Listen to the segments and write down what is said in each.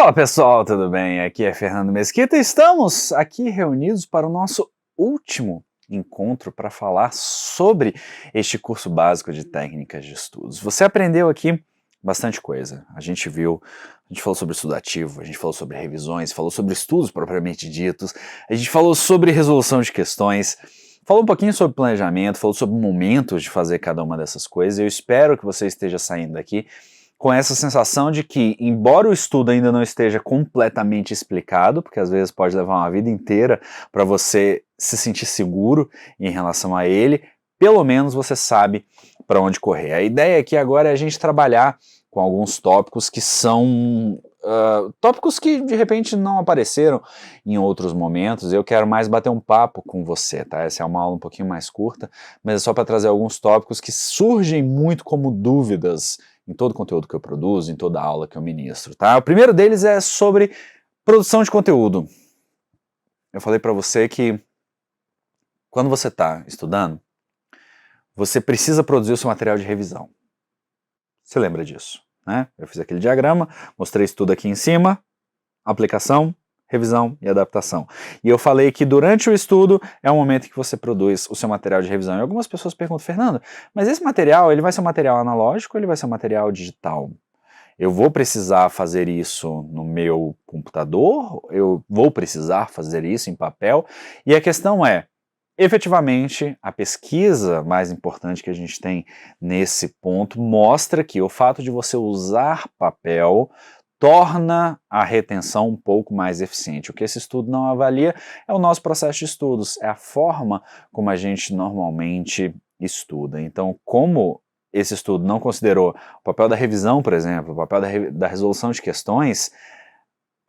Fala pessoal, tudo bem? Aqui é Fernando Mesquita e estamos aqui reunidos para o nosso último encontro para falar sobre este curso básico de técnicas de estudos. Você aprendeu aqui bastante coisa. A gente falou sobre estudo ativo, a gente falou sobre revisões, falou sobre estudos propriamente ditos, a gente falou sobre resolução de questões, falou um pouquinho sobre planejamento, falou sobre momentos de fazer cada uma dessas coisas. Eu espero que você esteja saindo daqui com essa sensação de que, embora o estudo ainda não esteja completamente explicado, porque às vezes pode levar uma vida inteira para você se sentir seguro em relação a ele, pelo menos você sabe para onde correr. A ideia aqui agora é a gente trabalhar com alguns tópicos que são tópicos que de repente não apareceram em outros momentos. Eu quero mais bater um papo com você, tá? Essa é uma aula um pouquinho mais curta, mas é só para trazer alguns tópicos que surgem muito como dúvidas em todo o conteúdo que eu produzo, em toda a aula que eu ministro, tá? O primeiro deles é sobre produção de conteúdo. Eu falei para você que quando você está estudando, você precisa produzir o seu material de revisão. Você lembra disso, né? Eu fiz aquele diagrama, mostrei isso tudo aqui em cima, aplicação, revisão e adaptação. E eu falei que durante o estudo é o momento que você produz o seu material de revisão. E algumas pessoas perguntam, Fernando, mas esse material, ele vai ser um material analógico ou ele vai ser um material digital? Eu vou precisar fazer isso no meu computador? Eu vou precisar fazer isso em papel? E a questão é, efetivamente, a pesquisa mais importante que a gente tem nesse ponto mostra que o fato de você usar papel torna a retenção um pouco mais eficiente. O que esse estudo não avalia é o nosso processo de estudos, é a forma como a gente normalmente estuda. Então, como esse estudo não considerou o papel da revisão, por exemplo, o papel da resolução de questões,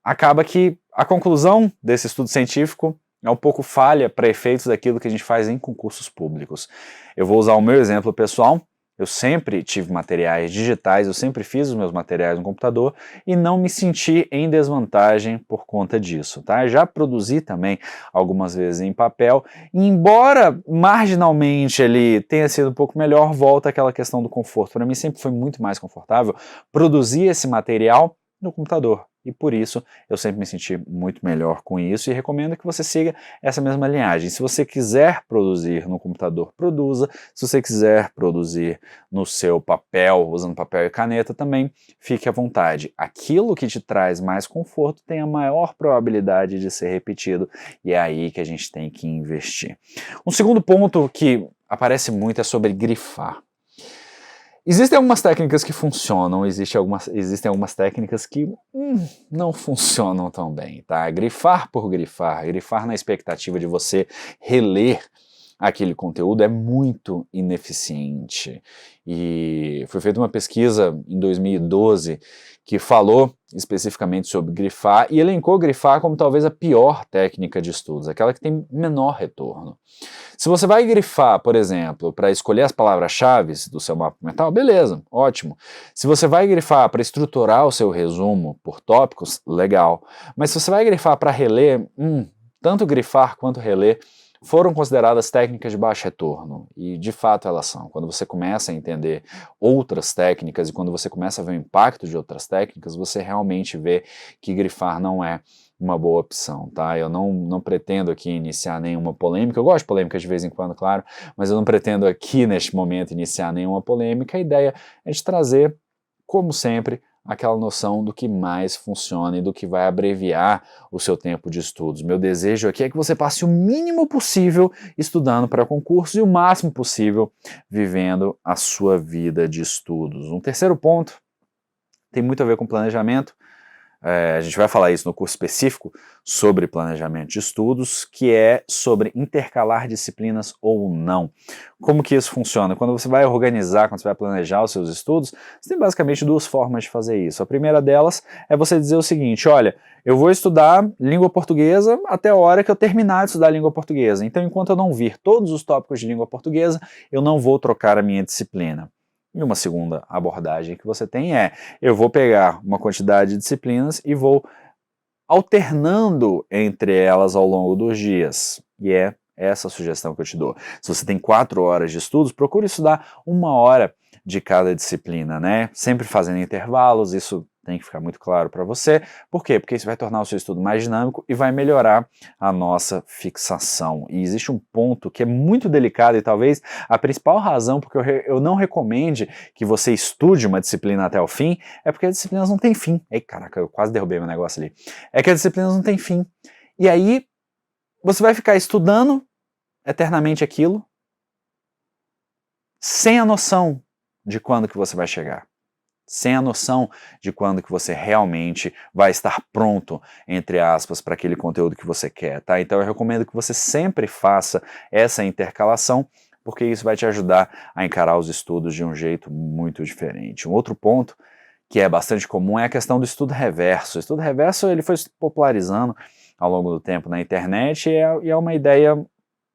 acaba que a conclusão desse estudo científico é um pouco falha para efeitos daquilo que a gente faz em concursos públicos. Eu vou usar o meu exemplo pessoal. Eu sempre tive materiais digitais, eu sempre fiz os meus materiais no computador e não me senti em desvantagem por conta disso, tá? Já produzi também algumas vezes em papel, e embora marginalmente ele tenha sido um pouco melhor, volta aquela questão do conforto. Para mim sempre foi muito mais confortável produzir esse material no computador. E por isso eu sempre me senti muito melhor com isso e recomendo que você siga essa mesma linhagem. Se você quiser produzir no computador, produza. Se você quiser produzir no seu papel, usando papel e caneta também, fique à vontade. Aquilo que te traz mais conforto tem a maior probabilidade de ser repetido e é aí que a gente tem que investir. Um segundo ponto que aparece muito é sobre grifar. Existem algumas técnicas que funcionam, existem algumas técnicas que não funcionam tão bem, tá? Grifar por grifar, grifar na expectativa de você reler aquele conteúdo é muito ineficiente. E foi feita uma pesquisa em 2012 que falou especificamente sobre grifar e elencou grifar como talvez a pior técnica de estudos, aquela que tem menor retorno. Se você vai grifar, por exemplo, para escolher as palavras-chave do seu mapa mental, beleza, ótimo. Se você vai grifar para estruturar o seu resumo por tópicos, legal. Mas se você vai grifar para reler, tanto grifar quanto reler foram consideradas técnicas de baixo retorno, e de fato elas são. Quando você começa a entender outras técnicas e quando você começa a ver o impacto de outras técnicas, você realmente vê que grifar não é uma boa opção, tá? Eu não pretendo aqui iniciar nenhuma polêmica, eu gosto de polêmicas de vez em quando, claro, mas eu não pretendo aqui neste momento iniciar nenhuma polêmica. A ideia é de trazer, como sempre, aquela noção do que mais funciona e do que vai abreviar o seu tempo de estudos. Meu desejo aqui é que você passe o mínimo possível estudando para concurso e o máximo possível vivendo a sua vida de estudos. Um terceiro ponto tem muito a ver com planejamento. A gente vai falar isso no curso específico sobre planejamento de estudos, que é sobre intercalar disciplinas ou não. Como que isso funciona? Quando você vai organizar, quando você vai planejar os seus estudos, você tem basicamente duas formas de fazer isso. A primeira delas é você dizer o seguinte, olha, eu vou estudar língua portuguesa até a hora que eu terminar de estudar língua portuguesa. Então, enquanto eu não vir todos os tópicos de língua portuguesa, eu não vou trocar a minha disciplina. E uma segunda abordagem que você tem é, eu vou pegar uma quantidade de disciplinas e vou alternando entre elas ao longo dos dias. E é essa a sugestão que eu te dou. Se você tem 4 horas de estudos, procure estudar 1 hora de cada disciplina, né? Sempre fazendo intervalos, isso tem que ficar muito claro para você. Por quê? Porque isso vai tornar o seu estudo mais dinâmico e vai melhorar a nossa fixação. E existe um ponto que é muito delicado e talvez a principal razão porque eu não recomende que você estude uma disciplina até o fim é porque as disciplinas não têm fim. Ei, caraca, eu quase derrubei meu negócio ali. É que as disciplinas não têm fim. E aí você vai ficar estudando eternamente aquilo sem a noção de quando que você vai chegar. Sem a noção de quando que você realmente vai estar pronto, entre aspas, para aquele conteúdo que você quer, tá? Então eu recomendo que você sempre faça essa intercalação, porque isso vai te ajudar a encarar os estudos de um jeito muito diferente. Um outro ponto que é bastante comum é a questão do estudo reverso. O estudo reverso ele foi se popularizando ao longo do tempo na internet e é uma ideia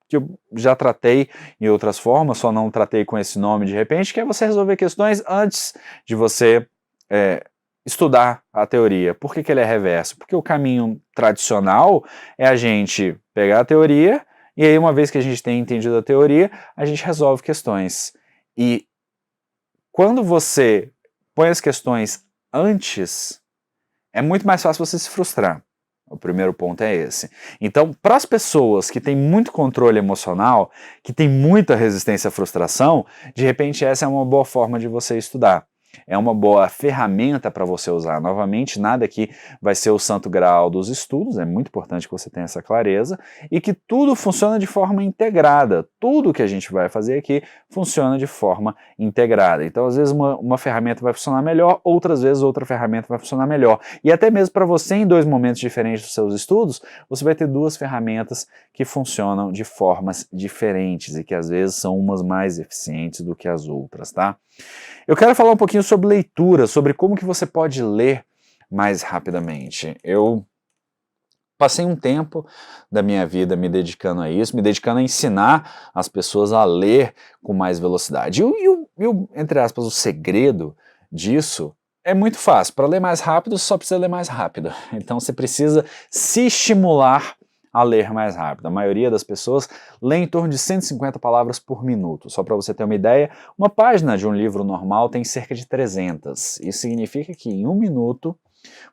que eu já tratei em outras formas, só não tratei com esse nome de repente, que é você resolver questões antes de você estudar a teoria. Por que ele é reverso? Porque o caminho tradicional é a gente pegar a teoria e aí uma vez que a gente tem entendido a teoria, a gente resolve questões. E quando você põe as questões antes, é muito mais fácil você se frustrar. O primeiro ponto é esse. Então, para as pessoas que têm muito controle emocional, que têm muita resistência à frustração, de repente essa é uma boa forma de você estudar. É uma boa ferramenta para você usar. Novamente, nada aqui vai ser o santo graal dos estudos, é muito importante que você tenha essa clareza, e que tudo funciona de forma integrada. Tudo que a gente vai fazer aqui funciona de forma integrada. Então, às vezes uma ferramenta vai funcionar melhor, outras vezes outra ferramenta vai funcionar melhor. E até mesmo para você, em dois momentos diferentes dos seus estudos, você vai ter duas ferramentas que funcionam de formas diferentes e que às vezes são umas mais eficientes do que as outras, tá? Eu quero falar um pouquinho sobre leitura, sobre como que você pode ler mais rapidamente. Eu passei um tempo da minha vida me dedicando a isso, me dedicando a ensinar as pessoas a ler com mais velocidade. Entre aspas, o segredo disso é muito fácil. Para ler mais rápido, você só precisa ler mais rápido. Então você precisa se estimular a ler mais rápido. A maioria das pessoas lê em torno de 150 palavras por minuto. Só para você ter uma ideia, uma página de um livro normal tem cerca de 300. Isso significa que em um minuto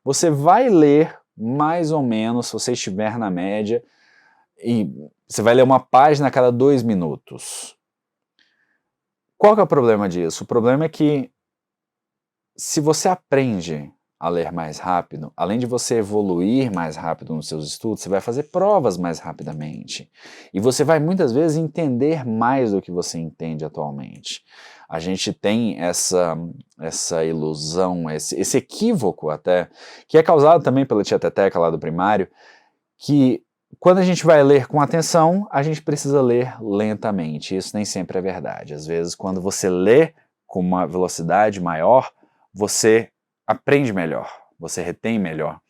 você vai ler mais ou menos, se você estiver na média, e você vai ler uma página a cada 2 minutos. Qual que é o problema disso? O problema é que se você aprende a ler mais rápido, além de você evoluir mais rápido nos seus estudos, você vai fazer provas mais rapidamente. E você vai muitas vezes entender mais do que você entende atualmente. A gente tem essa ilusão, esse equívoco até, que é causado também pela tia Teteca lá do primário, que quando a gente vai ler com atenção, a gente precisa ler lentamente. Isso nem sempre é verdade. Às vezes, quando você lê com uma velocidade maior, você aprende melhor, você retém melhor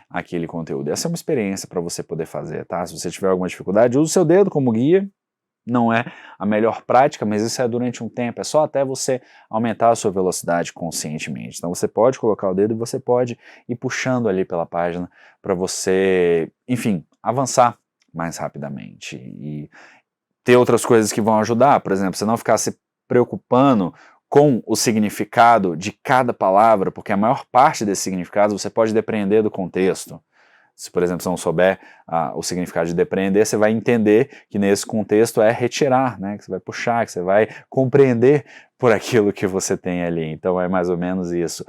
aquele conteúdo. Essa é uma experiência para você poder fazer, tá? Se você tiver alguma dificuldade, use o seu dedo como guia. Não é a melhor prática, mas isso é durante um tempo, é só até você aumentar a sua velocidade conscientemente. Então você pode colocar o dedo e você pode ir puxando ali pela página para você, enfim, avançar mais rapidamente. E ter outras coisas que vão ajudar, por exemplo, você não ficar se preocupando com o significado de cada palavra, porque a maior parte desse significado você pode depreender do contexto. Se, por exemplo, você não souber o significado de depreender, você vai entender que nesse contexto é retirar, né? Que você vai puxar, que você vai compreender por aquilo que você tem ali. Então é mais ou menos isso.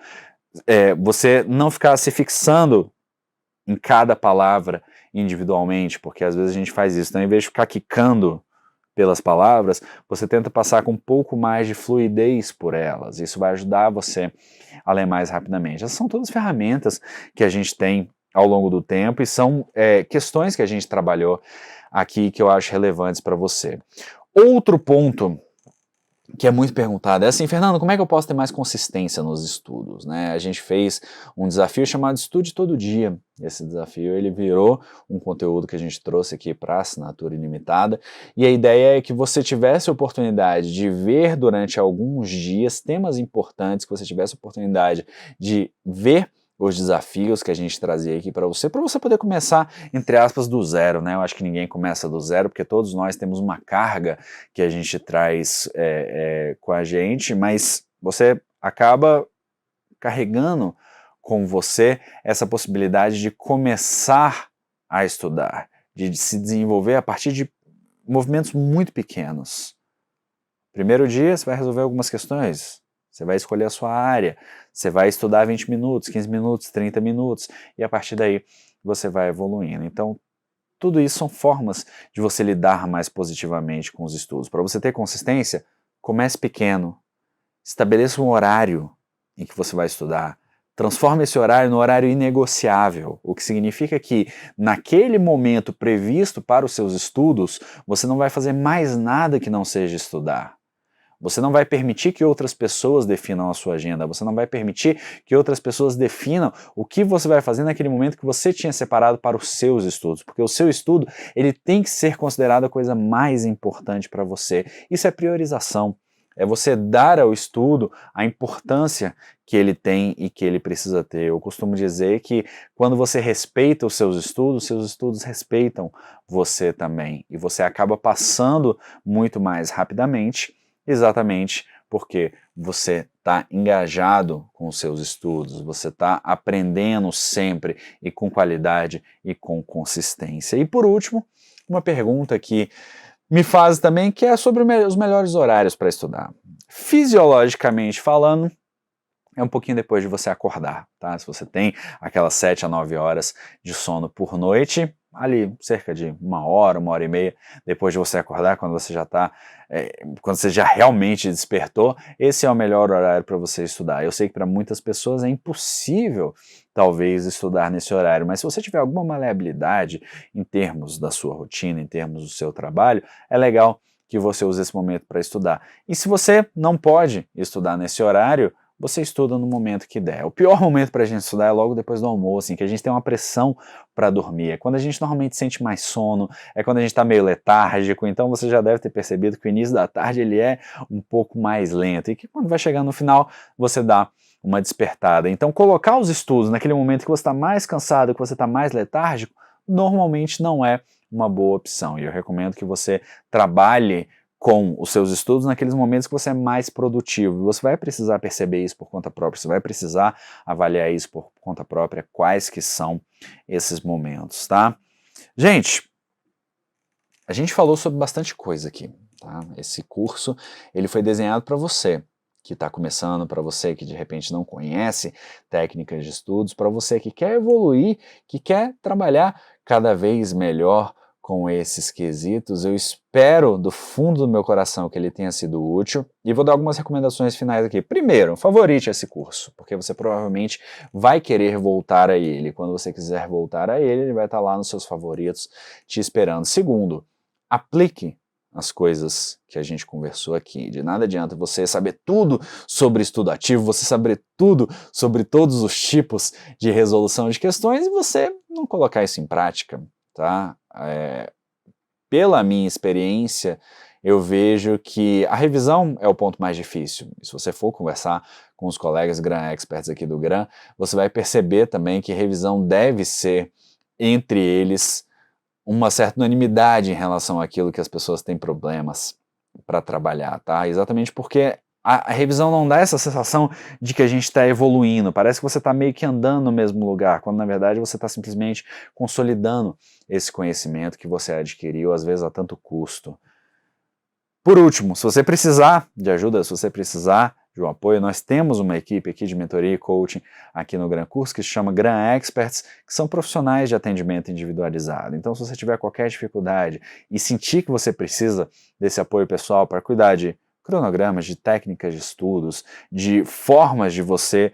Você não ficar se fixando em cada palavra individualmente, porque às vezes a gente faz isso. Então, em vez de ficar quicando pelas palavras, você tenta passar com um pouco mais de fluidez por elas. Isso vai ajudar você a ler mais rapidamente. Essas são todas ferramentas que a gente tem ao longo do tempo e são questões que a gente trabalhou aqui que eu acho relevantes para você. Outro ponto que é muito perguntado é assim, Fernando, como é que eu posso ter mais consistência nos estudos, né? A gente fez um desafio chamado Estude Todo Dia. Esse desafio ele virou um conteúdo que a gente trouxe aqui para assinatura ilimitada e a ideia é que você tivesse a oportunidade de ver durante alguns dias temas importantes, que você tivesse a oportunidade de ver os desafios que a gente trazia aqui para você poder começar, entre aspas, do zero, né? Eu acho que ninguém começa do zero, porque todos nós temos uma carga que a gente traz com a gente, mas você acaba carregando com você essa possibilidade de começar a estudar, de se desenvolver a partir de movimentos muito pequenos. Primeiro dia você vai resolver algumas questões, você vai escolher a sua área, você vai estudar 20 minutos, 15 minutos, 30 minutos, e a partir daí você vai evoluindo. Então, tudo isso são formas de você lidar mais positivamente com os estudos. Para você ter consistência, comece pequeno, estabeleça um horário em que você vai estudar, transforme esse horário no horário inegociável, o que significa que naquele momento previsto para os seus estudos, você não vai fazer mais nada que não seja estudar. Você não vai permitir que outras pessoas definam a sua agenda, você não vai permitir que outras pessoas definam o que você vai fazer naquele momento que você tinha separado para os seus estudos, porque o seu estudo ele tem que ser considerado a coisa mais importante para você. Isso é priorização, é você dar ao estudo a importância que ele tem e que ele precisa ter. Eu costumo dizer que quando você respeita os seus estudos respeitam você também, e você acaba passando muito mais rapidamente, exatamente porque você está engajado com os seus estudos, você está aprendendo sempre e com qualidade e com consistência. E por último, uma pergunta que me faz também, que é sobre os melhores horários para estudar. Fisiologicamente falando, é um pouquinho depois de você acordar, tá? Se você tem aquelas 7 a 9 horas de sono por noite, ali cerca de 1 hora e meia depois de você acordar, quando você já está, quando você já realmente despertou, esse é o melhor horário para você estudar. Eu sei que para muitas pessoas é impossível, talvez, estudar nesse horário, mas se você tiver alguma maleabilidade em termos da sua rotina, em termos do seu trabalho, é legal que você use esse momento para estudar. E se você não pode estudar nesse horário, você estuda no momento que der. O pior momento para a gente estudar é logo depois do almoço, em que a gente tem uma pressão para dormir. É quando a gente normalmente sente mais sono, é quando a gente está meio letárgico, então você já deve ter percebido que o início da tarde ele é um pouco mais lento, e que quando vai chegando no final, você dá uma despertada. Então colocar os estudos naquele momento que você está mais cansado, que você está mais letárgico, normalmente não é uma boa opção, e eu recomendo que você trabalhe com os seus estudos naqueles momentos que você é mais produtivo. E você vai precisar perceber isso por conta própria, você vai precisar avaliar isso por conta própria, quais que são esses momentos, tá? Gente, a gente falou sobre bastante coisa aqui, tá? Esse curso, ele foi desenhado para você que está começando, para você que de repente não conhece técnicas de estudos, para você que quer evoluir, que quer trabalhar cada vez melhor com esses quesitos. Eu espero do fundo do meu coração que ele tenha sido útil e vou dar algumas recomendações finais aqui. Primeiro, favorite esse curso, porque você provavelmente vai querer voltar a ele. Quando você quiser voltar a ele, ele vai estar lá nos seus favoritos te esperando. Segundo, aplique as coisas que a gente conversou aqui. De nada adianta você saber tudo sobre estudo ativo, você saber tudo sobre todos os tipos de resolução de questões e você não colocar isso em prática, tá? Pela minha experiência, eu vejo que a revisão é o ponto mais difícil. Se você for conversar com os colegas Gran Experts aqui do Gran, você vai perceber também que revisão deve ser, entre eles, uma certa unanimidade em relação àquilo que as pessoas têm problemas para trabalhar, tá? Exatamente porque a revisão não dá essa sensação de que a gente está evoluindo, parece que você está meio que andando no mesmo lugar, quando na verdade você está simplesmente consolidando esse conhecimento que você adquiriu, às vezes a tanto custo. Por último, se você precisar de ajuda, se você precisar de um apoio, nós temos uma equipe aqui de mentoria e coaching aqui no Gran Curso que se chama Gran Experts, que são profissionais de atendimento individualizado. Então, se você tiver qualquer dificuldade e sentir que você precisa desse apoio pessoal para cuidar de cronogramas, de técnicas de estudos, de formas de você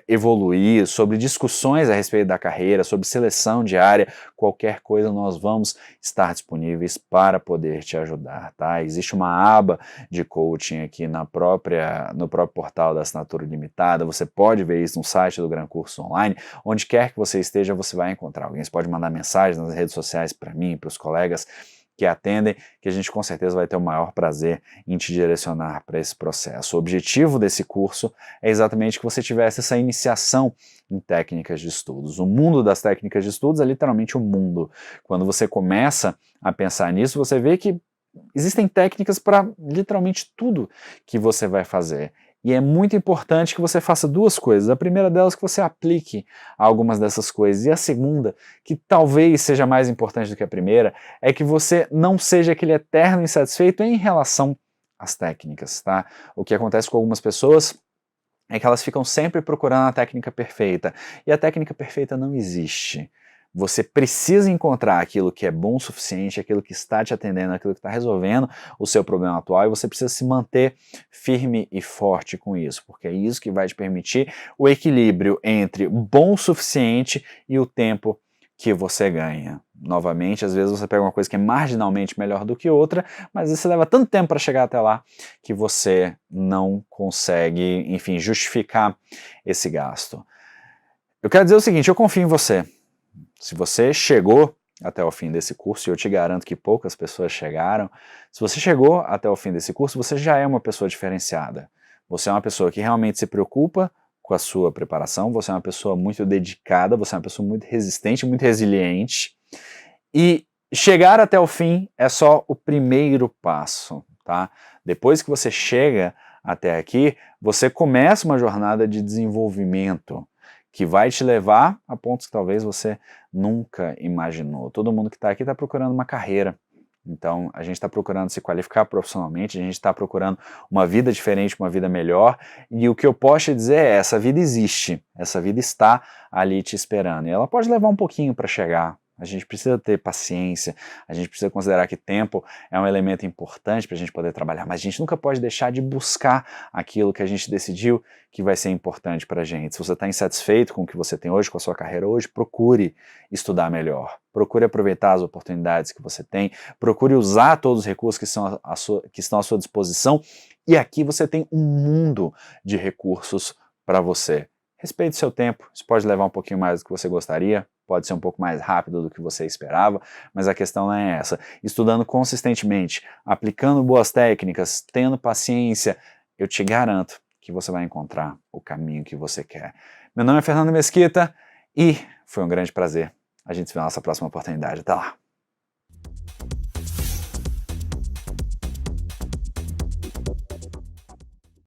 evoluir, sobre discussões a respeito da carreira, sobre seleção de área, qualquer coisa nós vamos estar disponíveis para poder te ajudar, tá? Existe uma aba de coaching aqui no próprio portal da Assinatura Limitada, você pode ver isso no site do Gran Curso Online, onde quer que você esteja, você vai encontrar alguém, você pode mandar mensagem nas redes sociais para mim, para os colegas que atendem, que a gente com certeza vai ter o maior prazer em te direcionar para esse processo. O objetivo desse curso é exatamente que você tivesse essa iniciação em técnicas de estudos. O mundo das técnicas de estudos é literalmente o mundo. Quando você começa a pensar nisso, você vê que existem técnicas para literalmente tudo que você vai fazer. E é muito importante que você faça duas coisas. A primeira delas é que você aplique algumas dessas coisas. E a segunda, que talvez seja mais importante do que a primeira, é que você não seja aquele eterno insatisfeito em relação às técnicas, tá? O que acontece com algumas pessoas é que elas ficam sempre procurando a técnica perfeita. E a técnica perfeita não existe. Você precisa encontrar aquilo que é bom o suficiente, aquilo que está te atendendo, aquilo que está resolvendo o seu problema atual, e você precisa se manter firme e forte com isso, porque é isso que vai te permitir o equilíbrio entre bom o suficiente e o tempo que você ganha. Novamente, às vezes você pega uma coisa que é marginalmente melhor do que outra, mas às vezes você leva tanto tempo para chegar até lá que você não consegue, enfim, justificar esse gasto. Eu quero dizer o seguinte, eu confio em você. Se você chegou até o fim desse curso, e eu te garanto que poucas pessoas chegaram, se você chegou até o fim desse curso, você já é uma pessoa diferenciada. Você é uma pessoa que realmente se preocupa com a sua preparação, você é uma pessoa muito dedicada, você é uma pessoa muito resistente, muito resiliente, e chegar até o fim é só o primeiro passo, tá? Depois que você chega até aqui, você começa uma jornada de desenvolvimento, que vai te levar a pontos que talvez você nunca imaginou. Todo mundo que está aqui está procurando uma carreira. Então, a gente está procurando se qualificar profissionalmente, a gente está procurando uma vida diferente, uma vida melhor, e o que eu posso te dizer é, essa vida existe, essa vida está ali te esperando, e ela pode levar um pouquinho para chegar. A gente precisa ter paciência, a gente precisa considerar que tempo é um elemento importante para a gente poder trabalhar, mas a gente nunca pode deixar de buscar aquilo que a gente decidiu que vai ser importante para a gente. Se você está insatisfeito com o que você tem hoje, com a sua carreira hoje, procure estudar melhor, procure aproveitar as oportunidades que você tem, procure usar todos os recursos que estão à sua disposição, e aqui você tem um mundo de recursos para você. Respeite seu tempo, isso pode levar um pouquinho mais do que você gostaria, pode ser um pouco mais rápido do que você esperava, mas a questão não é essa. Estudando consistentemente, aplicando boas técnicas, tendo paciência, eu te garanto que você vai encontrar o caminho que você quer. Meu nome é Fernando Mesquita e foi um grande prazer. A gente se vê na nossa próxima oportunidade. Até lá!